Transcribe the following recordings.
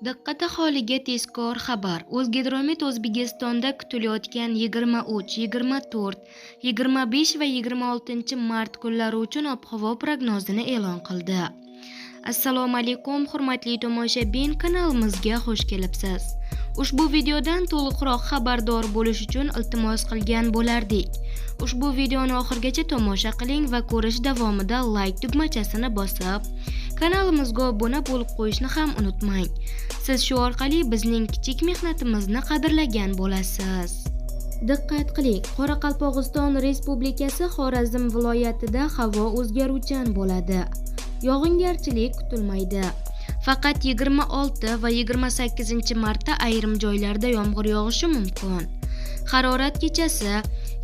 Diqqat aholiga tezkor xabar. O'zgidromet O'zbekistonda kutilayotgan 23, 24, 25 va 26 mart kunlari uchun ob-havo prognozini e'lon qildi. Assalomu alaykum, hurmatli tomoshabin, kanalimizga xush kelibsiz. Ushbu videodan to'liqroq xabardor bo'lish uchun iltimos qilgan bo'lardik. Ushbu videoni oxirigacha tomosha qiling va ko'rish davomida like tugmachasini bosib, kanalimizga obuna bo'lib qo'yishni ham unutmang. Siz shu orqali bizning kichik mehnatimizni qadrlagan bo'lasiz. Diqqat qiling, Qoraqalpog'iston Respublikasi Xorazm viloyatida havo o'zgaruvchan bo'ladi. Yog'ingarchilik kutilmaydi. Faqat 26 va 28 martda ayrim joylarda yomg'ir yog'ishi mumkin. Harorat kechasi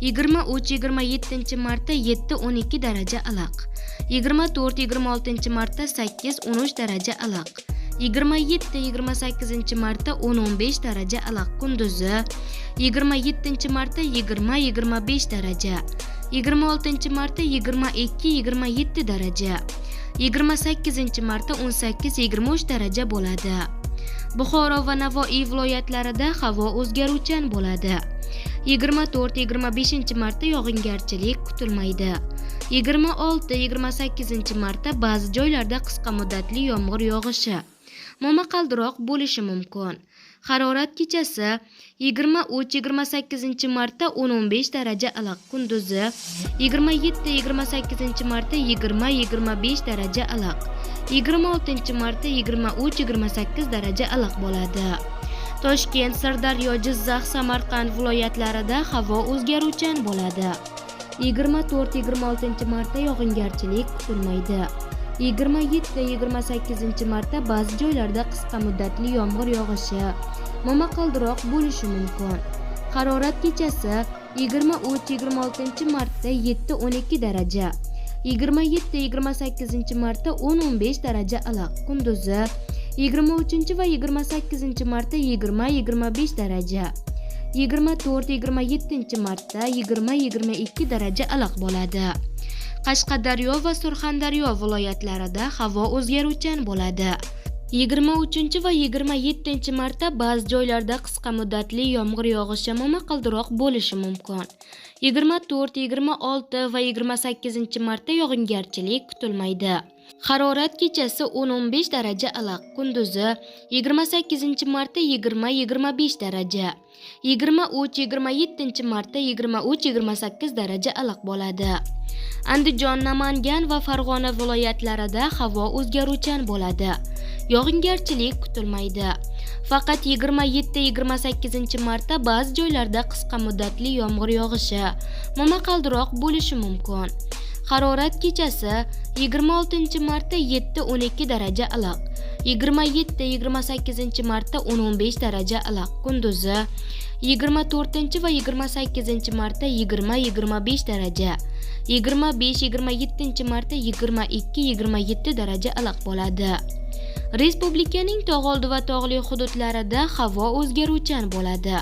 23-27 martda 7-12 daraja iliq. 24-26 martda 8-13 daraja iliq. 27-28 martda 10-15 daraja iliq kunduzi. 27 martda 20-25 daraja. 26 martda 22-27 daraja. 28 martda 18-23 daraja bo'ladi. Buxoro va Navoiy viloyatlarida havo o'zgaruvchan bo'ladi. 24-25 martda yog'ingarchilik kutilmaydi. 26-28 martda ba'zi joylarda qisqa muddatli yomg'ir yog'ishi, momaqaldiroq bo'lishi mumkin. Harorat kechasi 23-28 martda 10-15 daraja iliq kunduzi. 27-28 martda 20-25 daraja iliq. 26 martda 23-28 daraja iliq bo'ladi. Toshkent, Sirdaryo, Jizzax, Samarqand viloyatlarida havo o'zgaruvchan bo'ladi. 24-26 martda yog'ingarchilik kutilmaydi. 27-28 martda ba'zi joylarda qisqa muddatli yomg'ir yog'ishi, momaqaldiroq bo'lishi mumkin. Harorat kechasi 23-26 martda 7-12 daraja. 27-28 martda 10-15 daraja iliq kunduzi. 23 va 28 martda 20-25 daraja. 24-27 martda 20-22 daraja iliq bo'ladi. Qashqadaryo va Surxondaryo viloyatlarida havo o'zgaruvchan bo'ladi. 23 va 27 martda ba'zi joylarda qisqa muddatli yomg'ir yog'ishi, momaqaldiroq bo'lishi mumkin. 24, 26 va 28 martda yog'ingarchilik kutilmaydi. Harorat kechasi 10-15 daraja iliq kunduzi. 28 martda 20-25 daraja. 23-27 martda 23-28 daraja iliq bo'ladi. Andijon, Namangan va Farg'ona viloyatlarida havo o'zgaruvchan bo'ladi. Yog'ingarchilik kutilmaydi. Faqat 27-28 martda ba'zi joylarda qisqa muddatli yomg'ir yog'ishi, momaqaldiroq bo'lishi mumkin. Harorat kechasi 26 martda 7-12 daraja iliq. 27-28 martda 10-15 daraja iliq kunduzi. 24 va 28 martda 20-25 daraja. 25-27 martda 22-27 daraja iliq bo'ladi. Respublikaning tog'oldi va tog'li hududlarida havo o'zgaruvchan bo'ladi.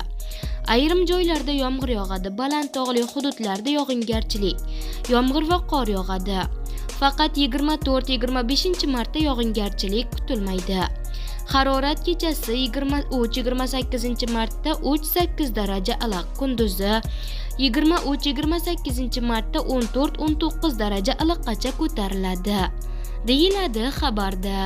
Ayrim joylarda yomg'ir yog'adi, baland tog'li hududlarda yog'ingarchilik, yomg'ir va qor yog'adi. Faqat 24-25 martda yog'ingarchilik kutilmaydi. Harorat kechasi 23-28 martda 3-8 daraja iliq kunduzi. 23-28 martda 14-19 daraja iliqqacha ko'tariladi, deyiladi xabarda.